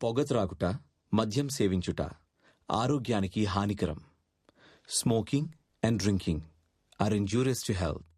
పొగ త్రాగుట, మద్యం సేవించుట ఆరోగ్యానికి హానికరం. Smoking and drinking are injurious to health.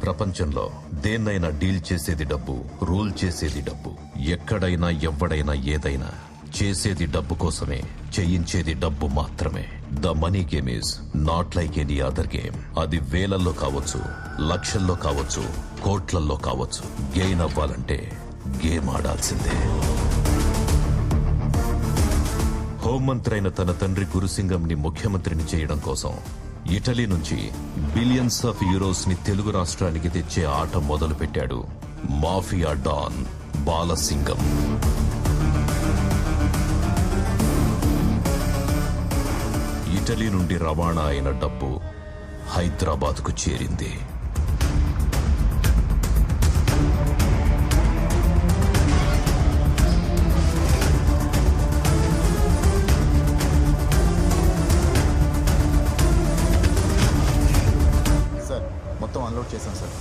ప్రపంచంలో దేన్నైనా డీల్ చేసేది డబ్బు, రూల్ చేసేది డబ్బు. ఎక్కడైనా ఎవ్వడైనా ఏదైనా చేసేది డబ్బు కోసమే, చేయించేది డబ్బు మాత్రమే. The money game is not like any other game. అది వేలల్లో కావచ్చు, లక్షల్లో కావచ్చు, కోట్లల్లో కావచ్చు. గెయిన్ అవ్వాలంటే గేమ్ ఆడాల్సిందే. హోంమంత్రి అయిన తన తండ్రి గురుసింగంని ముఖ్యమంత్రిని చేయడం కోసం ఇటలీ నుంచి బిలియన్స్ ఆఫ్ యూరోస్ ని తెలుగు రాష్ట్రానికి తెచ్చే ఆట మొదలు పెట్టాడు మాఫియా డాన్ బాలసింగం. ఇటలీ నుండి రవాణా అయిన డబ్బు హైదరాబాద్కు చేరింది. అన్లోడ్ చేశాం sir.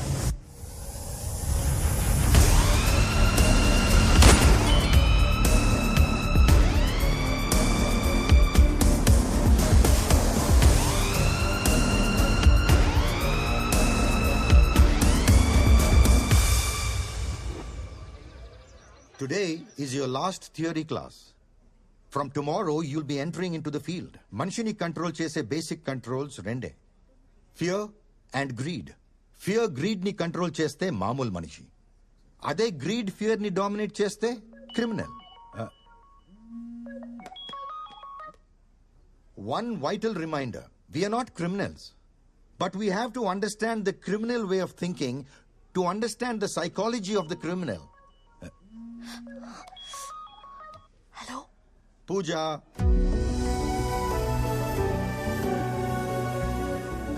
Today is your last theory class. From tomorrow you'll be entering into the field. Manishini control chese basic controls rende. Fear and greed. Fear greed ని కంట్రోల్ చేస్తే మామూలు మనిషి. అదే గ్రీడ్ ఫియర్ ని డామినేట్ చేస్తే criminal. One vital reminder, we are not criminals, but we have to understand the criminal way of thinking to understand the psychology of the criminal. Hello Pooja,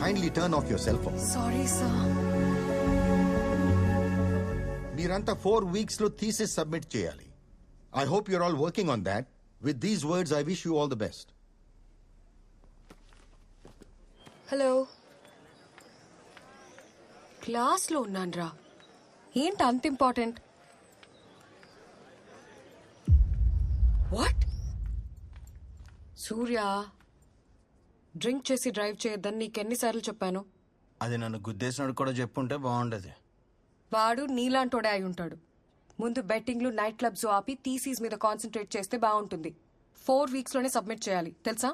kindly turn off your cell phone. Sorry, sir. మీరంతా 4 weeks లో thesis submit చేయాలి. I hope you're all working on that. With these words, I wish you all the best. Hello, క్లాస్లో ఉన్నాన్రా. ఏంటి అంత important? What? Surya, drink చేసి drive చేయొద్దని నీకెన్నిసార్లు చెప్పాను? అది నన్ను గుద్దేసినాడు కూడా చెప్పుంటే బాగుండేది. వాడు నీలాంటోడే అయి ఉంటాడు. ముందు బెట్టింగ్లు, నైట్ క్లబ్స్ ఆపి థీసీస్ మీద కాన్సన్ట్రేట్ చేస్తే బాగుంటుంది. 4 weeks లోనే సబ్మిట్ చేయాలి, తెలుసా?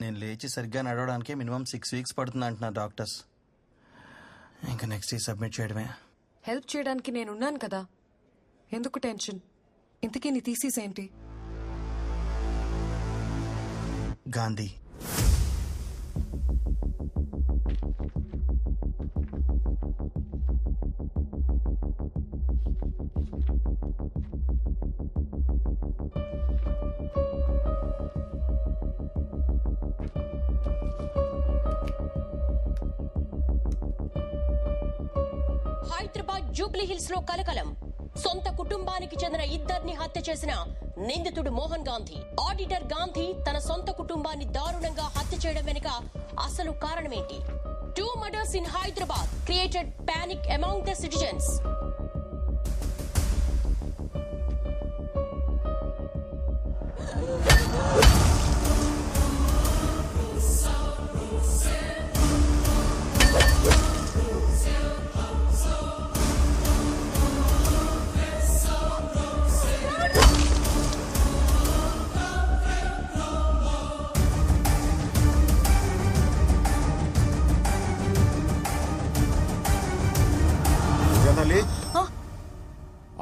నేను లేచి సరిగ్గా నడవడానికి మినిమం 6 weeks పడుతుంది అంటున్నారు డాక్టర్స్. ఇంకా నెక్స్ట్ సబ్మిట్ చేయడమే. హెల్ప్ చేయడానికి నేనున్నాను కదా, ఎందుకు టెన్షన్? ఇంతకీ నీ థీసీస్ ఏంటి? గాంధీ. హైదరాబాద్ జూబ్లీ హిల్స్ లో కలకలం. సొంత కుటుంబానికి చెందిన ఇద్దరిని హత్య చేసిన నిందితుడు మోహన్ గాంధీ. ఆడిటర్ గాంధీ తన సొంత కుటుంబాన్ని దారుణంగా హత్య చేయడం వెనుక అసలు కారణమేంటి? 2 murders in Hyderabad created panic among the citizens.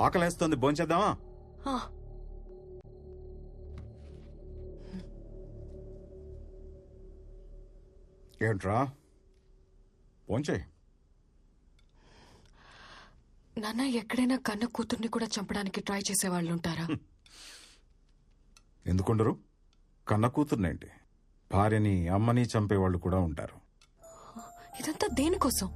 ఆకలేస్తుంది, భోంచేద్దామా? ఆ, ఏంట్రా భోంచే. నాన్న ఎక్కడైనా కన్న కూతుర్ని కూడా చంపడానికి ట్రై చేసేవాళ్ళు ఉంటారా? ఎందుకుండరు? కన్న కూతుర్నేంటి, భార్యని అమ్మని చంపేవాళ్ళు కూడా ఉంటారు. ఇదంతా దేనికోసం?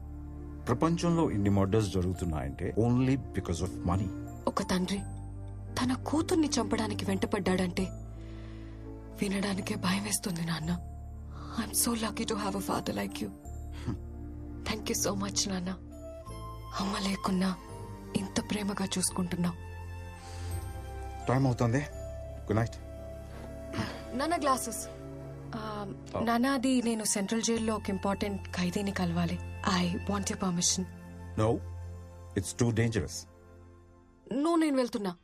ప్రపంచంలో ఇన్ని మర్డర్స్ జరుగుతున్నాయంటే ఓన్లీ బికాస్ ఆఫ్ మనీ. ఒక తండ్రి తన కూతుర్ని చంపడానికి వెంటపడ్డాడంటే వినడానికే భయం వేస్తుంది నాన్న. I'm so lucky to have a father like you. Thank you so much నాన్న. అమ్మ లేకున్నా ఇంత ప్రేమగా చూసుకుంటున్నావు. టైం అవుతుంది, గుడ్ నైట్. నాన్న గ్లాసెస్. నాన్న అది నేను సెంట్రల్ జైల్లో ఒక ఇంపార్టెంట్ ఖైదీని కలవాలి. I want your permission. No, it's too dangerous. నేను వెళ్తున్నా.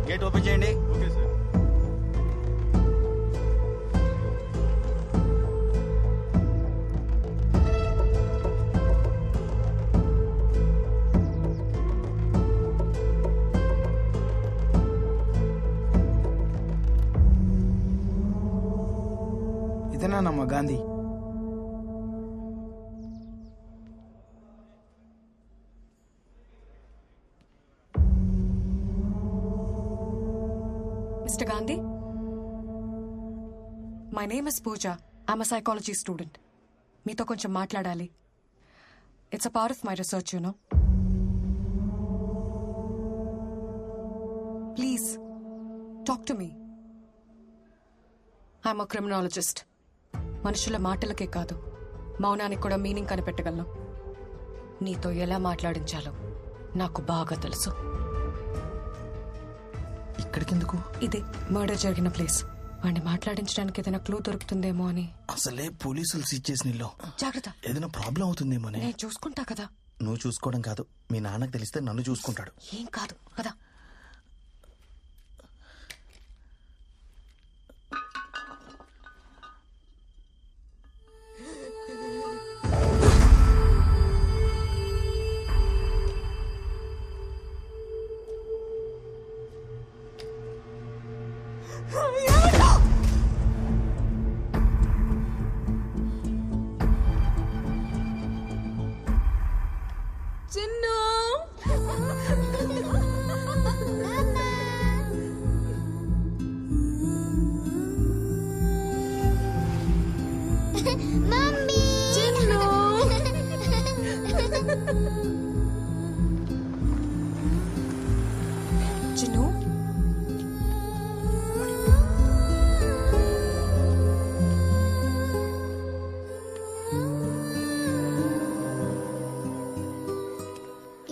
గేట్ ఓపెన్ చేయండి. ఇదేనా Gandhi? Mr. Gandhi? My name is Pooja. I'm a psychology student. మీతో కొంచెం మాట్లాడాలి. It's a part of my research, you know. Please, talk to me. I'm a criminologist. మనుషుల మాటలకే కాదు, మౌనానికి కూడా మీనింగ్ కనిపెట్టగలను. నీతో ఎలా మాట్లాడించాలో నాకు బాగా తెలుసు. ఇక్కడికెందుకు? ఇదే మర్డర్ జరిగిన ప్లేస్. వాడిని మాట్లాడించడానికి ఏదైనా క్లూ దొరుకుతుందేమో అని. అసలే పోలీసులు సీజ్ చేసిన ఇల్లు. జాగ్రత్త, ఏదైనా ప్రాబ్లం అవుతుందేమో. నేను చూసుకుంటా కదా. నువ్వు చూసుకోవడం కాదు, మీ నాన్నకు తెలిస్తే నన్ను చూసుకుంటాడు. ఏం కాదు కదా. చిన్ను,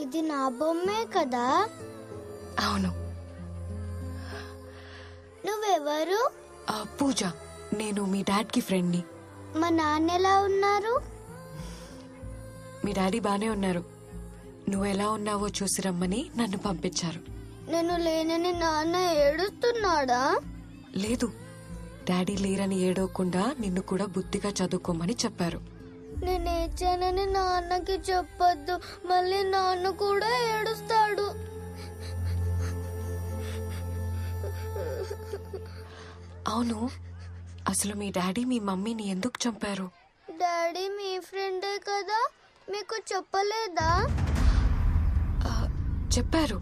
ఇది నా బొమ్మే కదా? అవును. నువ్వెవరు? పూజ, నేను మీ డాడ్కి ఫ్రెండ్ని. మా నాన్న ఎలా ఉన్నారు? మీ డాడీ బానే ఉన్నారు. నువ్వు ఎలా ఉన్నావో చూసి రమ్మని నన్ను పంపించారు. నేను లేనని నాన్న ఏడుస్తున్నాడా? లేదు, డాడీ లేరని ఏడవకుండా నిన్ను కూడా బుద్ధిగా చదువుకోమని చెప్పారు. నేను ఏడ్చానని నాన్నకి చెప్పొద్దు, మళ్ళీ నాన్న కూడా ఏడుస్తాడు. అవును, అసలు మీ డాడీ మీ మమ్మీని ఎందుకు చంపారు? డాడీ మీ ఫ్రెండే కదా, మీకు చెప్పలేదా? చెప్పారు.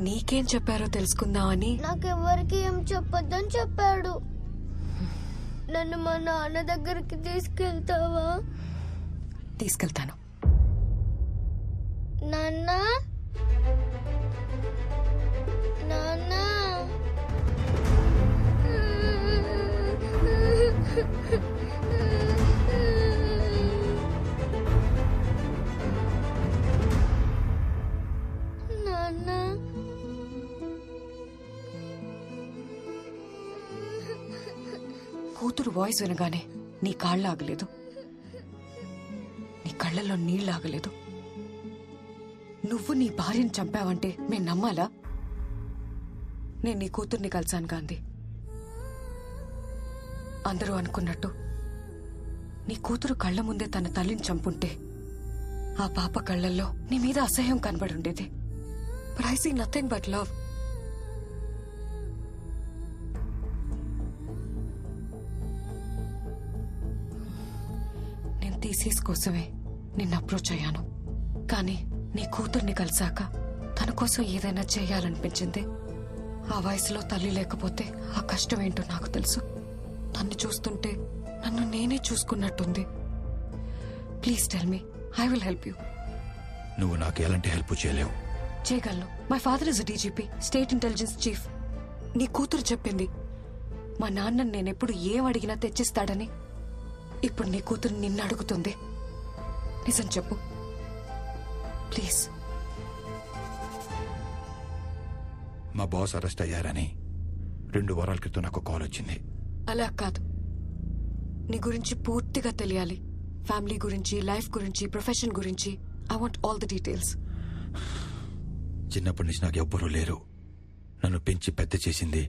నీకేం చెప్పారో తెలుసుకుందామని. నాకెవ్వరికి ఏం చెప్పొద్దని చెప్పాడు. నన్ను మా నాన్న దగ్గరికి తీసుకెళ్తావా? తీసుకెళ్తాను. నాన్న, నాన్న. నాన్న. కూతురు వాయిస్ వినగానే నీ కాళ్ళు ఆగలేదు, నీ కళ్ళల్లో నీళ్ళు ఆగలేదు. నువ్వు నీ భార్యను చంపావంటే మేము నమ్మాలా? నేను నీ కూతుర్ని కలిశాను గాంధీ. అందరూ అనుకున్నట్టు నీ కూతురు కళ్ళ ముందే తన తల్లిని చంపుంటే ఆ పాప కళ్ళల్లో నీ మీద అసహ్యం కనబడి ఉండేది. But I see nothing but love. నేను థీసిస్ కోసమే నిన్ను అప్రోచ్ అయ్యాను. కానీ నీ కూతుర్ని కలిసాక తన కోసం ఏదైనా చేయాలనిపించింది. ఆ వయసులో తల్లి లేకపోతే ఆ కష్టం ఏంటో నాకు తెలుసు. తన్ని చూస్తుంటే నన్ను నేనే చూసుకున్నట్టుంది. Please tell me, I will help you. నువ్వు నాకు ఎలాంటి హెల్ప్ చేయలేవు. చేయగలను. My father is DGP, state intelligence chief. నీ కూతురు చెప్పింది మా నాన్నని నేనెప్పుడు ఏం అడిగినా తెచ్చిస్తాడని. ఇప్పుడు నీ కూతురు నిన్ను అడుగుతుంది. నిజం చెప్పు ప్లీజ్. మా బాస్ అరెస్ట్ అయ్యారని 2 వారాల క్రితం నాకు కాల్ వచ్చింది. అలా కాదు, నీ గురించి పూర్తిగా తెలియాలి. ఫ్యామిలీ గురించి, లైఫ్ గురించి, ప్రొఫెషన్ గురించి. I want all the details. చిన్నప్పటి నుంచి నాకు ఎవ్వరూ లేరు. నన్ను పెంచి పెద్ద చేసింది